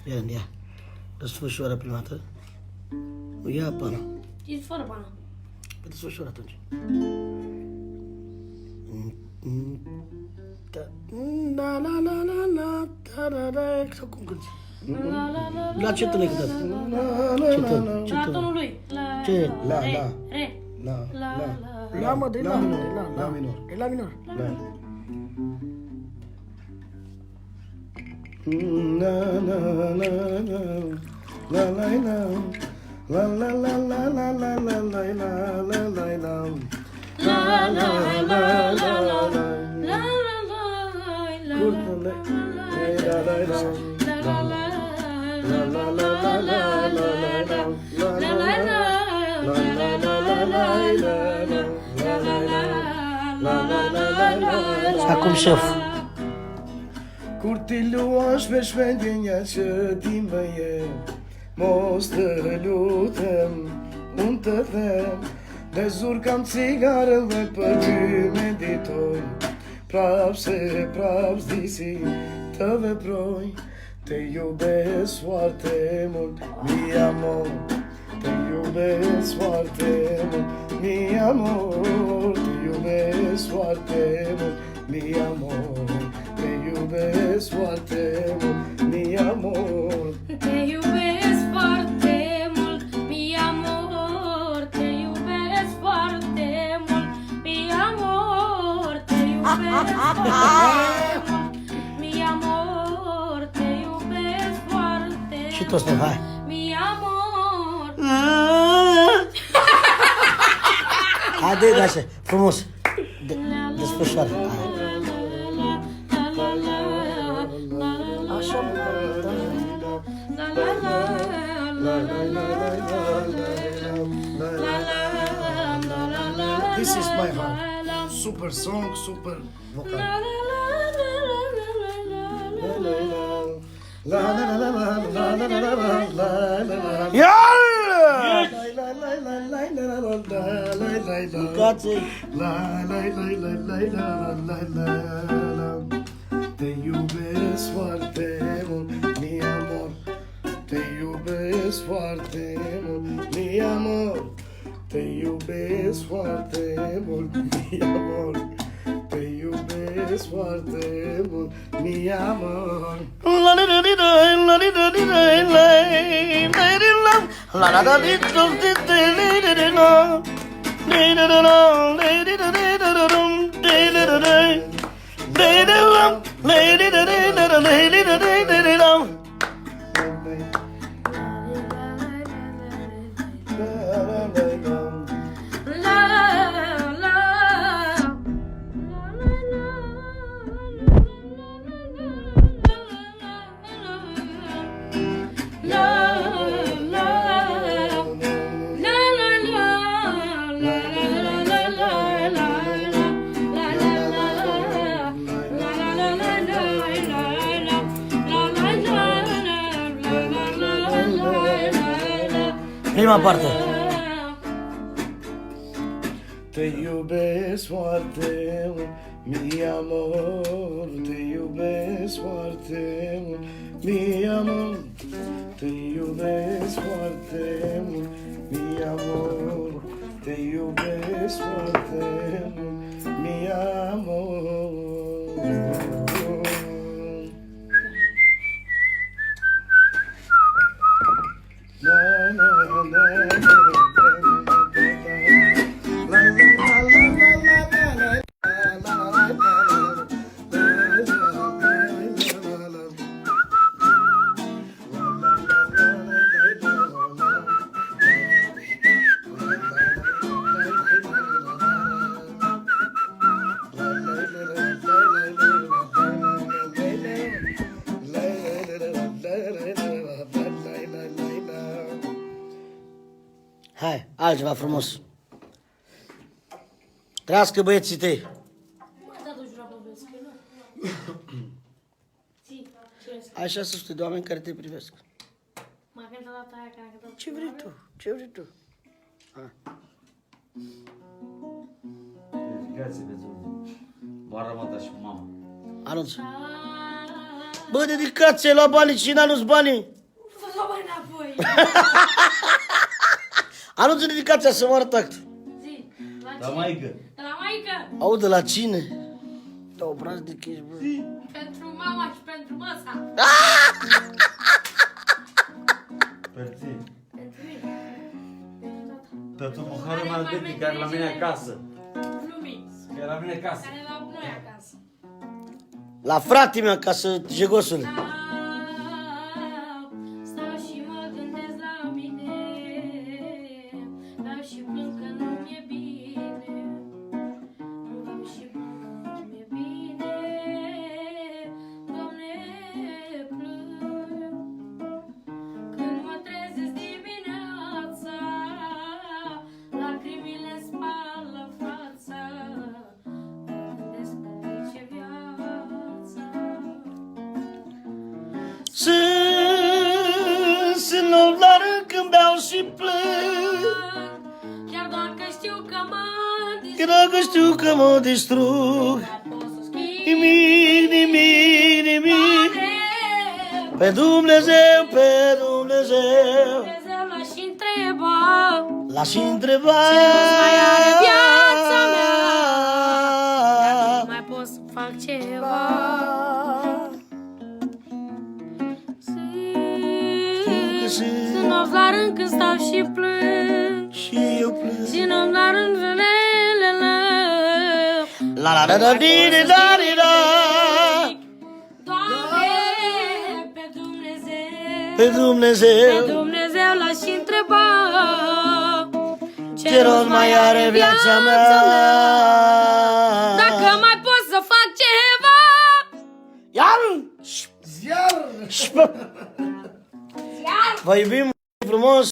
Ia. Desfășoară prima dată. Ia pana. E fără bană. Păi desfășoară atunci. Da, la, sau cum cânti? La ce ton ai cântat? Ce La ton? tonul lui. Ce? Re. La, mă, de la minor. La minor. E la minor. Acum șef. Kurtiluash me shpendjenja që ti më je Mos të lutem, unë të them Dhe zur kam cigarën dhe për ty meditoj Prap s'di si të veproj Te iubesc foarte mult, mi amor Te iubesc foarte mult, mi amor Te iubesc foarte mult, mi amor Te iubesc foarte mult, mi amor Te iubesc foarte mult, mi amor. Te iubesc foarte mult, mi amor. Te iubesc foarte mult, mi amor. Te iubesc foarte Și toți ne hai. mi amor. Haide, așa, frumos. Desfășoară. Așa, This is my heart. Super song, super vocal. Iar! Mâncați-i! Te iubesc foarte mult, mi amor. Te iubesc foarte mult, mi amor. Te iubesc foarte mult, mi amor. Te iubesc foarte mult, mi amor. Prima parte. Te iubesc foarte mult, mi amor. Te iubesc foarte mult, mi amor. Te iubesc foarte mult, mi amor. Te iubesc foarte mult, mi amor. Hai, altceva frumos. Trăiască băieții tăi. Da, tu jura pe vezi că nu. Zi, ce vezi? Ai 600 de oameni care te privesc. Mai cântă data aia care a cântat. Ce vrei tu? Ce vrei tu? Dedicație pentru Maramata și mama. Anunț. Bă, dedicație la banii, cine anunț banii? voi. Anunță dedicația să moară tactul. Zi, la La cine? maică. De la maică. Audă la cine? Da, obraznic ești, bă. Pentru mama și pentru măsa. Pentru tine. Pentru mine. Pentru tata. Tătu Buhară Marghetti, care la mine acasă. Lumii. Care la mine acasă. Care la noi acasă. La frate meu, ca să jegosule. Stau și mă gândesc la mine. Beau și plâng că nu mi-e bine. Beau și plâng că nu mi-e bine. Doamne, plâng. Când mă trezesc dimineața, lacrimile spală fața. Gândesc că trece viața. Sunt nou la rând când beau și plâng. Chiar dacă știu că mă Că dacă știu că mă distrug. dar pot să schimb. Nimic, nimic, nimic. Pe Dumnezeu, pe Dumnezeu. Dumnezeu l-aș întreba. L-aș întreba. mai are viața mea? Dacă nu mai pot să fac ceva. Sunt nopți la rând când stau și plâng. Și eu plâng. Și nopți la rând La la la la di di da di da. Doamne, pe Dumnezeu. Pe Dumnezeu. Pe Dumnezeu l-aș întreba. Ce rost mai are viața mea? Dacă mai pot să fac ceva. Iar! Ziar! Vă iubim frumos!